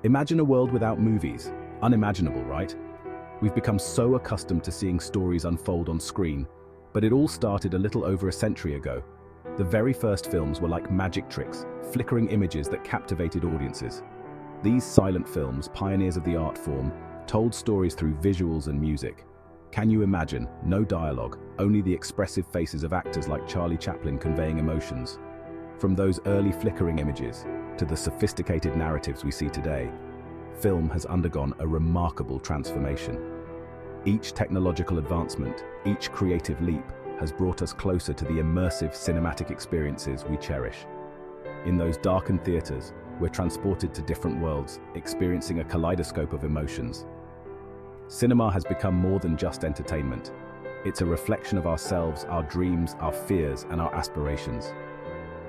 Imagine a world without movies. Unimaginable, right? We've become so accustomed to seeing stories unfold on screen, but it all started a little over a century ago. The very first films were like magic tricks, flickering images that captivated audiences. These silent films, pioneers of the art form, told stories through visuals and music. Can you imagine? No dialogue, only the expressive faces of actors like Charlie Chaplin conveying emotions. From those early flickering images to the sophisticated narratives we see today, film has undergone a remarkable transformation. Each technological advancement, each creative leap, has brought us closer to the immersive cinematic experiences we cherish. In those darkened theaters, we're transported to different worlds, experiencing a kaleidoscope of emotions. Cinema has become more than just entertainment. It's a reflection of ourselves, our dreams, our fears, and our aspirations.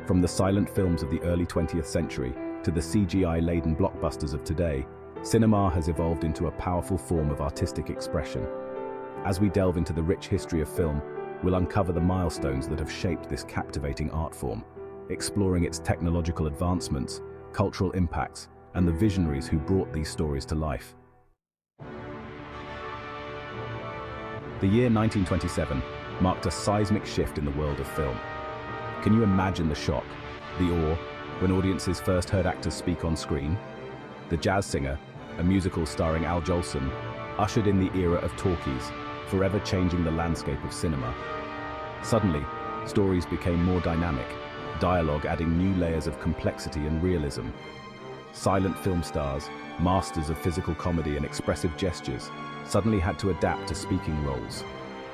From the silent films of the early 20th century to the CGI-laden blockbusters of today, cinema has evolved into a powerful form of artistic expression. As we delve into the rich history of film, we'll uncover the milestones that have shaped this captivating art form, exploring its technological advancements, cultural impacts, and the visionaries who brought these stories to life. The year 1927 marked a seismic shift in the world of film. Can you imagine the shock, the awe, when audiences first heard actors speak on screen? The Jazz Singer, a musical starring Al Jolson, ushered in the era of talkies, forever changing the landscape of cinema. Suddenly, stories became more dynamic, dialogue adding new layers of complexity and realism. Silent film stars, masters of physical comedy and expressive gestures, suddenly had to adapt to speaking roles.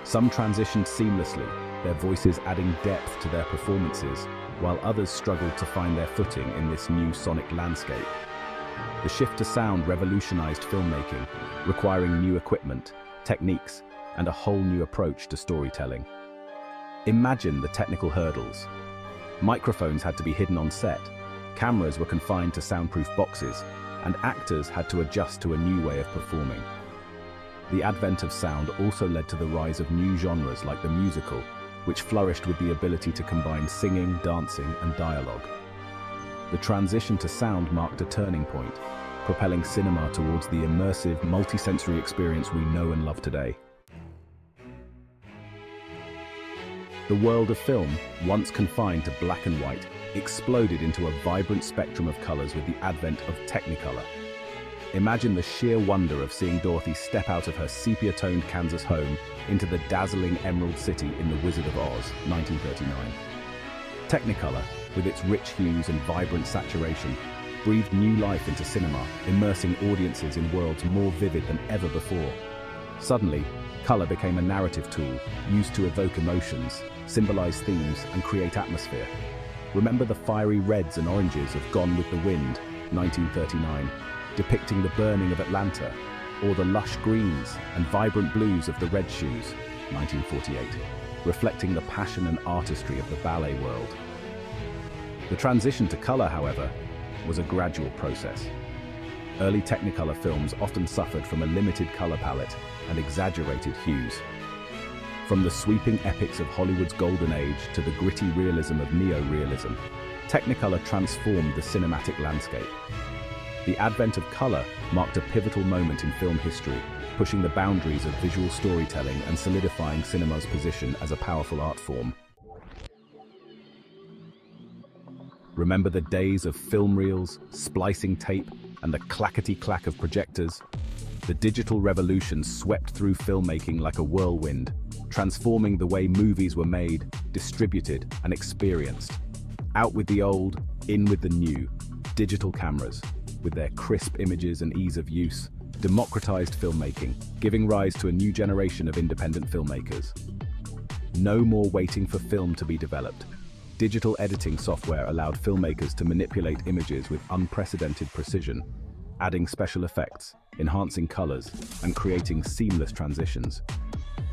Some transitioned seamlessly, their voices adding depth to their performances, while others struggled to find their footing in this new sonic landscape. The shift to sound revolutionized filmmaking, requiring new equipment, techniques, and a whole new approach to storytelling. Imagine the technical hurdles. Microphones had to be hidden on set, cameras were confined to soundproof boxes, and actors had to adjust to a new way of performing. The advent of sound also led to the rise of new genres like the musical, which flourished with the ability to combine singing, dancing, and dialogue. The transition to sound marked a turning point, propelling cinema towards the immersive, multisensory experience we know and love today. The world of film, once confined to black and white, exploded into a vibrant spectrum of colors with the advent of Technicolor. Imagine the sheer wonder of seeing Dorothy step out of her sepia-toned Kansas home into the dazzling Emerald City in The Wizard of Oz, 1939. Technicolor, with its rich hues and vibrant saturation, breathed new life into cinema, immersing audiences in worlds more vivid than ever before. Suddenly, color became a narrative tool, used to evoke emotions, symbolize themes, and create atmosphere. Remember the fiery reds and oranges of Gone with the Wind, 1939, depicting the burning of Atlanta, or the lush greens and vibrant blues of The Red Shoes, 1948, reflecting the passion and artistry of the ballet world. The transition to color, however, was a gradual process. Early Technicolor films often suffered from a limited color palette and exaggerated hues. From the sweeping epics of Hollywood's golden age to the gritty realism of neo-realism, Technicolor transformed the cinematic landscape. The advent of color marked a pivotal moment in film history, pushing the boundaries of visual storytelling and solidifying cinema's position as a powerful art form. Remember the days of film reels, splicing tape, and the clackety-clack of projectors? The digital revolution swept through filmmaking like a whirlwind, transforming the way movies were made, distributed, and experienced. Out with the old, in with the new. Digital cameras, with their crisp images and ease of use, democratized filmmaking, giving rise to a new generation of independent filmmakers. No more waiting for film to be developed. Digital editing software allowed filmmakers to manipulate images with unprecedented precision, adding special effects, enhancing colors, and creating seamless transitions.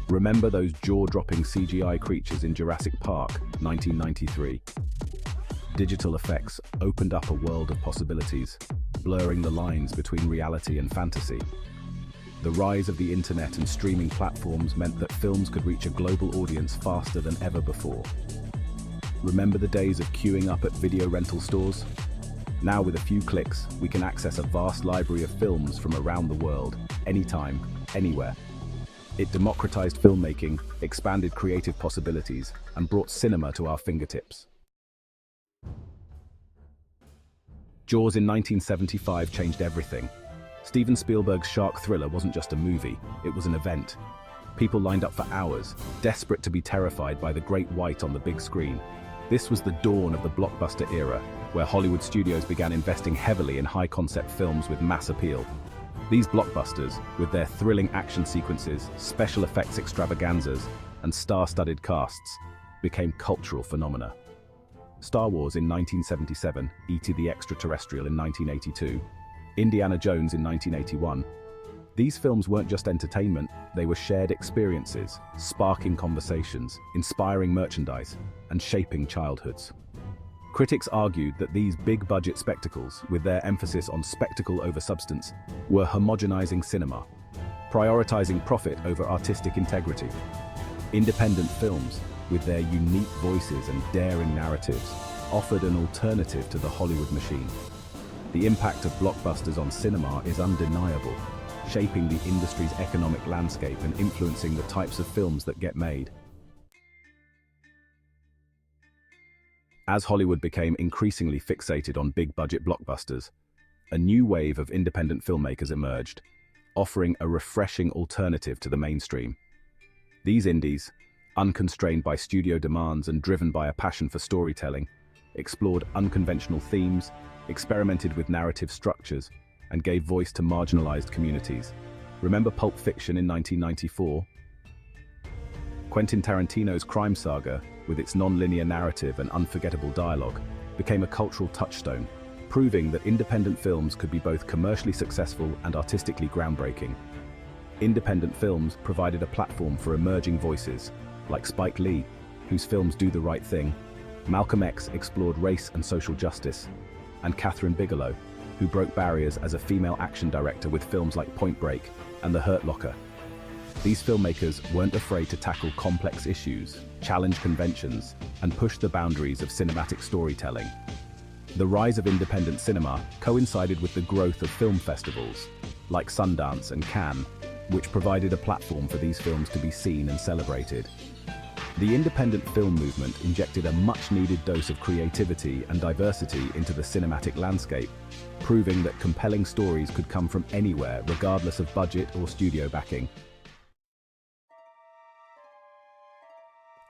Remember those jaw-dropping CGI creatures in Jurassic Park, 1993? Digital effects opened up a world of possibilities, blurring the lines between reality and fantasy. The rise of the internet and streaming platforms meant that films could reach a global audience faster than ever before. Remember the days of queuing up at video rental stores? Now, with a few clicks, we can access a vast library of films from around the world, anytime, anywhere. It democratized filmmaking, expanded creative possibilities, and brought cinema to our fingertips. Jaws in 1975 changed everything. Steven Spielberg's shark thriller wasn't just a movie, it was an event. People lined up for hours, desperate to be terrified by the great white on the big screen. This was the dawn of the blockbuster era, where Hollywood studios began investing heavily in high-concept films with mass appeal. These blockbusters, with their thrilling action sequences, special effects extravaganzas, and star-studded casts, became cultural phenomena. Star Wars in 1977, E.T. the Extraterrestrial in 1982, Indiana Jones in 1981. These films weren't just entertainment, they were shared experiences, sparking conversations, inspiring merchandise, and shaping childhoods. Critics argued that these big-budget spectacles, with their emphasis on spectacle over substance, were homogenizing cinema, prioritizing profit over artistic integrity. Independent films, with their unique voices and daring narratives, offered an alternative to the Hollywood machine. The impact of blockbusters on cinema is undeniable, shaping the industry's economic landscape and influencing the types of films that get made. As Hollywood became increasingly fixated on big-budget blockbusters, a new wave of independent filmmakers emerged, offering a refreshing alternative to the mainstream. These indies, unconstrained by studio demands and driven by a passion for storytelling, explored unconventional themes, experimented with narrative structures, and gave voice to marginalized communities. Remember Pulp Fiction in 1994? Quentin Tarantino's crime saga, with its non-linear narrative and unforgettable dialogue, became a cultural touchstone, proving that independent films could be both commercially successful and artistically groundbreaking. Independent films provided a platform for emerging voices, like Spike Lee, whose films Do the Right Thing, Malcolm X explored race and social justice, and Kathryn Bigelow, who broke barriers as a female action director with films like Point Break and The Hurt Locker. These filmmakers weren't afraid to tackle complex issues, challenge conventions, and push the boundaries of cinematic storytelling. The rise of independent cinema coincided with the growth of film festivals, like Sundance and Cannes, which provided a platform for these films to be seen and celebrated. The independent film movement injected a much-needed dose of creativity and diversity into the cinematic landscape, proving that compelling stories could come from anywhere, regardless of budget or studio backing.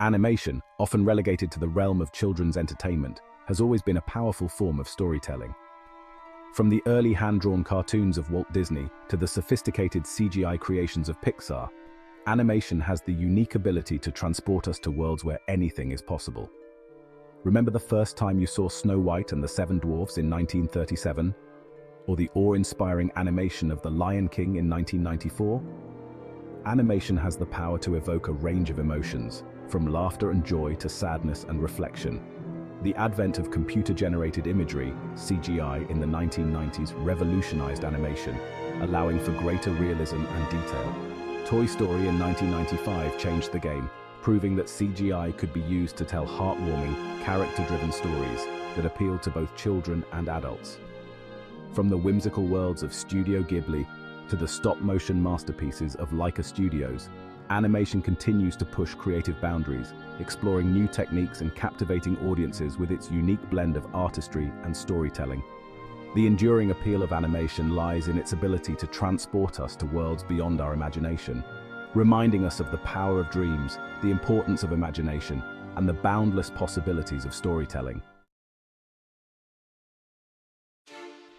Animation, often relegated to the realm of children's entertainment, has always been a powerful form of storytelling. From the early hand-drawn cartoons of Walt Disney to the sophisticated CGI creations of Pixar, animation has the unique ability to transport us to worlds where anything is possible. Remember the first time you saw Snow White and the Seven Dwarfs in 1937? Or the awe-inspiring animation of The Lion King in 1994? Animation has the power to evoke a range of emotions, from laughter and joy to sadness and reflection. The advent of computer-generated imagery, CGI, in the 1990s revolutionized animation, allowing for greater realism and detail. Toy Story in 1995 changed the game, proving that CGI could be used to tell heartwarming, character-driven stories that appealed to both children and adults. From the whimsical worlds of Studio Ghibli to the stop-motion masterpieces of Laika Studios, animation continues to push creative boundaries, exploring new techniques and captivating audiences with its unique blend of artistry and storytelling. The enduring appeal of animation lies in its ability to transport us to worlds beyond our imagination, reminding us of the power of dreams, the importance of imagination, and the boundless possibilities of storytelling.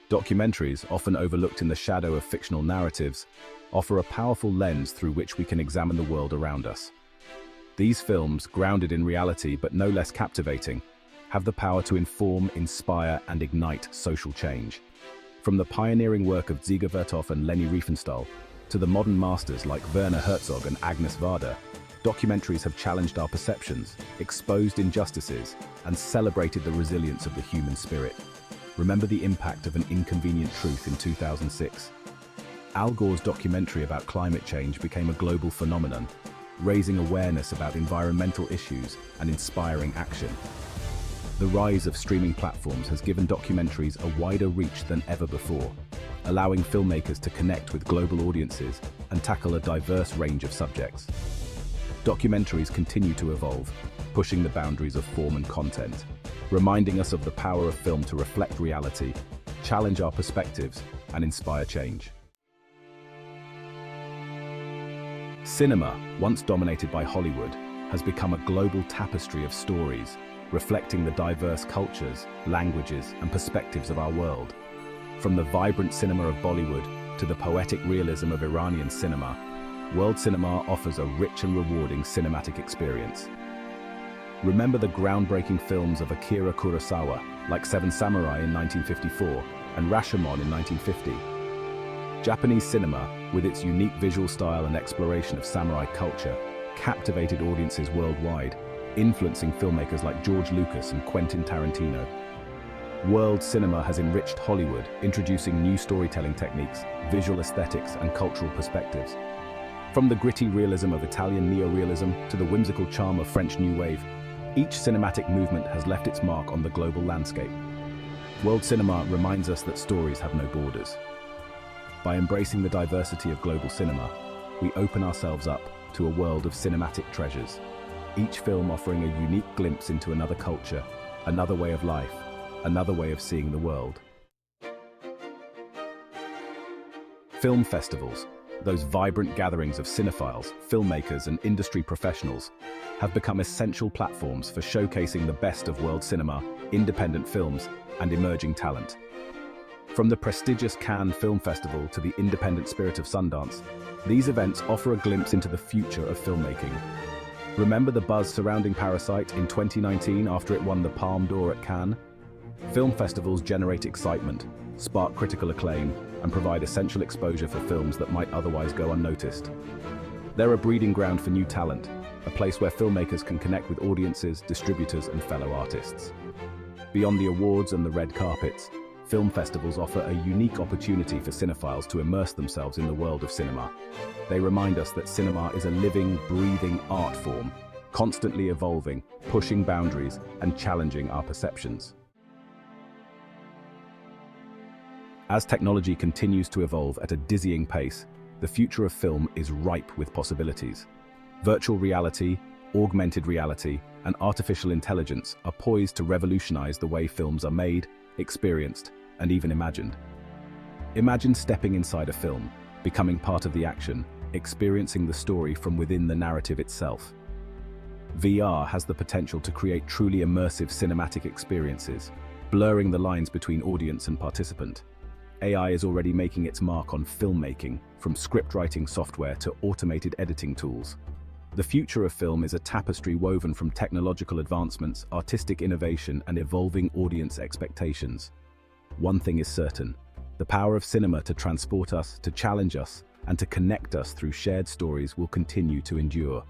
Documentaries, often overlooked in the shadow of fictional narratives, offer a powerful lens through which we can examine the world around us. These films, grounded in reality but no less captivating, have the power to inform, inspire, and ignite social change. From the pioneering work of Dziga Vertov and Leni Riefenstahl to the modern masters like Werner Herzog and Agnes Varda, documentaries have challenged our perceptions, exposed injustices, and celebrated the resilience of the human spirit. Remember the impact of An Inconvenient Truth in 2006? Al Gore's documentary about climate change became a global phenomenon, raising awareness about environmental issues and inspiring action. The rise of streaming platforms has given documentaries a wider reach than ever before, allowing filmmakers to connect with global audiences and tackle a diverse range of subjects. Documentaries continue to evolve, pushing the boundaries of form and content, reminding us of the power of film to reflect reality, challenge our perspectives, and inspire change. Cinema, once dominated by Hollywood, has become a global tapestry of stories, reflecting the diverse cultures, languages, and perspectives of our world. From the vibrant cinema of Bollywood to the poetic realism of Iranian cinema, world cinema offers a rich and rewarding cinematic experience. Remember the groundbreaking films of Akira Kurosawa, like Seven Samurai in 1954 and Rashomon in 1950. Japanese cinema, with its unique visual style and exploration of samurai culture, captivated audiences worldwide, influencing filmmakers like George Lucas and Quentin Tarantino. World cinema has enriched Hollywood, introducing new storytelling techniques, visual aesthetics, and cultural perspectives. From the gritty realism of Italian neorealism to the whimsical charm of French New Wave, each cinematic movement has left its mark on the global landscape. World cinema reminds us that stories have no borders. By embracing the diversity of global cinema, we open ourselves up to a world of cinematic treasures, each film offering a unique glimpse into another culture, another way of life, another way of seeing the world. Film festivals, those vibrant gatherings of cinephiles, filmmakers, and industry professionals, have become essential platforms for showcasing the best of world cinema, independent films, and emerging talent. From the prestigious Cannes Film Festival to the independent spirit of Sundance, these events offer a glimpse into the future of filmmaking. Remember the buzz surrounding Parasite in 2019 after it won the Palme d'Or at Cannes? Film festivals generate excitement, spark critical acclaim, and provide essential exposure for films that might otherwise go unnoticed. They're a breeding ground for new talent, a place where filmmakers can connect with audiences, distributors, and fellow artists. Beyond the awards and the red carpets, film festivals offer a unique opportunity for cinephiles to immerse themselves in the world of cinema. They remind us that cinema is a living, breathing art form, constantly evolving, pushing boundaries, and challenging our perceptions. As technology continues to evolve at a dizzying pace, the future of film is ripe with possibilities. Virtual reality, augmented reality, and artificial intelligence are poised to revolutionize the way films are made, experienced, and even imagined. Imagine stepping inside a film, becoming part of the action, experiencing the story from within the narrative itself. VR has the potential to create truly immersive cinematic experiences, blurring the lines between audience and participant. AI is already making its mark on filmmaking, from script-writing software to automated editing tools. The future of film is a tapestry woven from technological advancements, artistic innovation, and evolving audience expectations. One thing is certain: the power of cinema to transport us, to challenge us, and to connect us through shared stories will continue to endure.